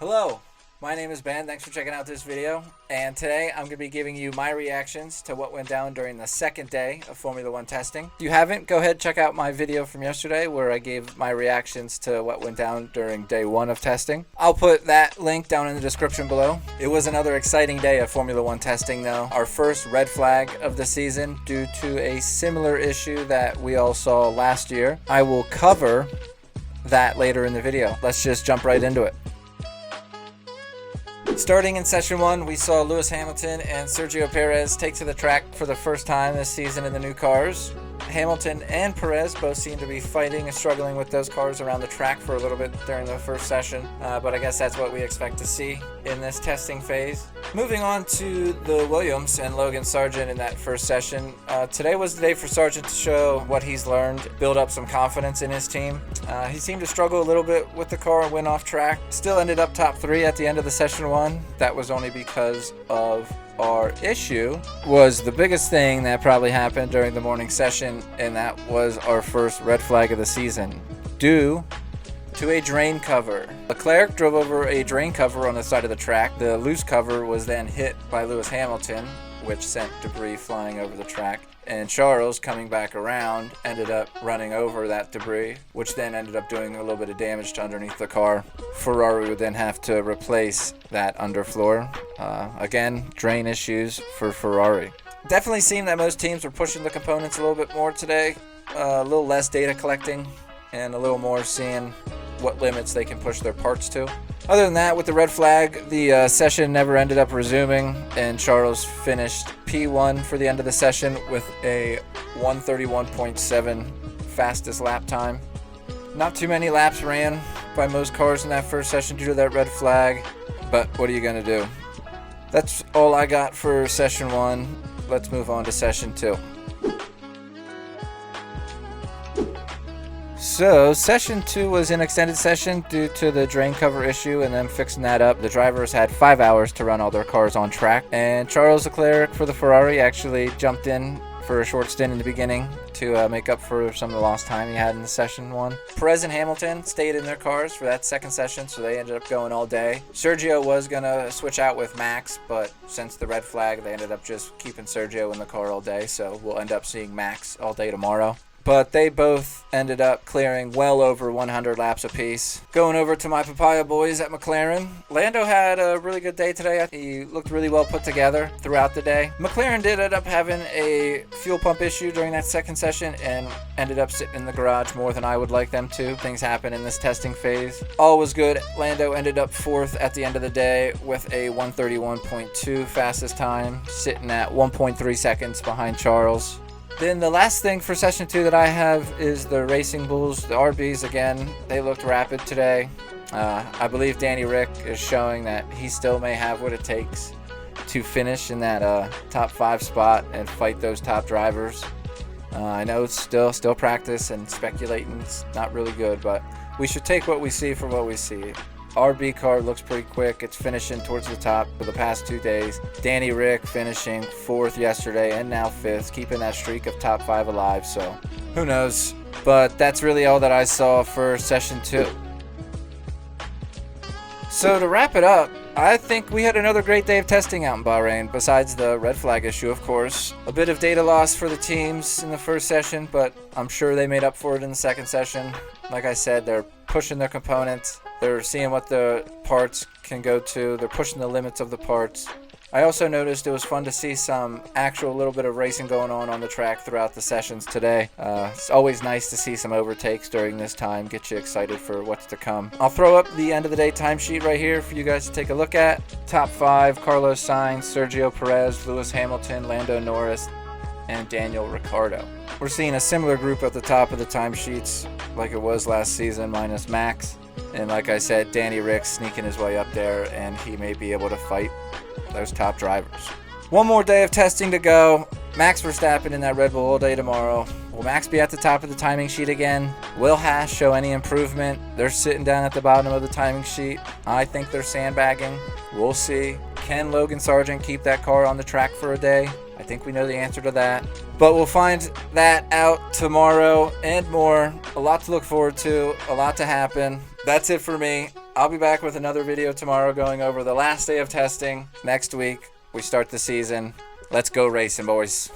Hello, my name is Ben. Thanks for checking out this video. And today I'm going to be giving you my reactions to what went down during the second day of Formula One testing. If you haven't, go ahead and check out my video from yesterday where I gave my reactions to what went down during day one of testing. I'll put that link down in the description below. It was another exciting day of Formula One testing though. Our first red flag of the season due to a similar issue that we all saw last year. I will cover that later in the video. Let's just jump right into it. Starting in session one, we saw Lewis Hamilton and Sergio Perez take to the track for the first time this season in the new cars. Hamilton and Perez both seem to be fighting and struggling with those cars around the track for a little bit during the first session, but I guess that's what we expect to see in this testing phase. Moving on to the Williams and Logan Sargent in that first session. Today was the day for Sargent to show what he's learned, build up some confidence in his team. He seemed to struggle a little bit with the car and went off track. Still ended up top 3 at the end of the session 1. That was only because of our issue was the biggest thing that probably happened during the morning session, and that was our first red flag of the season due to a drain cover. Leclerc drove over a drain cover on the side of the track. The loose cover was then hit by Lewis Hamilton, which sent debris flying over the track. And Charles, coming back around, ended up running over that debris, which then ended up doing a little bit of damage to underneath the car. Ferrari would then have to replace that underfloor. Again, drain issues for Ferrari. Definitely seemed that most teams were pushing the components a little bit more today. A little less data collecting and a little more seeing what limits they can push their parts to. Other than that, with the red flag, the session never ended up resuming, and Charles finished P1 for the end of the session with a 131.7 fastest lap time. Not too many laps ran by most cars in that first session due to that red flag, but what are you going to do? That's all I got for session 1. Let's move on to session 2. So, session 2 was an extended session due to the drain cover issue and them fixing that up. The drivers had 5 hours to run all their cars on track, and Charles Leclerc for the Ferrari actually jumped in for a short stint in the beginning to make up for some of the lost time he had in the session 1. Perez and Hamilton stayed in their cars for that second session, so they ended up going all day. Sergio was going to switch out with Max, but since the red flag, they ended up just keeping Sergio in the car all day, so we'll end up seeing Max all day tomorrow. But they both ended up clearing well over 100 laps apiece. Going over to my Papaya boys at McLaren. Lando had a really good day today. He looked really well put together throughout the day. McLaren did end up having a fuel pump issue during that second session and ended up sitting in the garage more than I would like them to. Things happen in this testing phase. All was good. Lando ended up 4th at the end of the day with a 131.2 fastest time, sitting at 1.3 seconds behind Charles. Then the last thing for session 2 that I have is the Racing Bulls, the RBs. Again, they looked rapid today. I believe Danny Rick is showing that he still may have what it takes to finish in that top 5 spot and fight those top drivers. I know it's still practice and speculating. It's not really good, but we should take what we see for what we see. RB car looks pretty quick. It's finishing towards the top for the past 2 days. Danny Rick finishing 4th yesterday and now 5th, keeping that streak of top 5 alive, so who knows. But that's really all that I saw for session 2. So to wrap it up, I think we had another great day of testing out in Bahrain, besides the red flag issue, of course. A bit of data loss for the teams in the first session, but I'm sure they made up for it in the second session. Like I said, they're pushing their components. They're seeing what the parts can go to. They're pushing the limits of the parts. I also noticed it was fun to see some actual little bit of racing going on the track throughout the sessions today. It's always nice to see some overtakes during this time, get you excited for what's to come. I'll throw up the end of the day timesheet right here for you guys to take a look at. Top 5, Carlos Sainz, Sergio Perez, Lewis Hamilton, Lando Norris, and Daniel Ricciardo. We're seeing a similar group at the top of the timesheets like it was last season, minus Max. And like I said, Danny Rick sneaking his way up there, and he may be able to fight those top drivers. One more day of testing to go. Max Verstappen in that Red Bull all day tomorrow. Will Max be at the top of the timing sheet again? Will Haas show any improvement? They're sitting down at the bottom of the timing sheet. I think they're sandbagging. We'll see. Can Logan Sargent keep that car on the track for a day? I think we know the answer to that. But we'll find that out tomorrow and more. A lot to look forward to. A lot to happen. That's it for me. I'll be back with another video tomorrow going over the last day of testing. Next week, we start the season. Let's go racing, boys.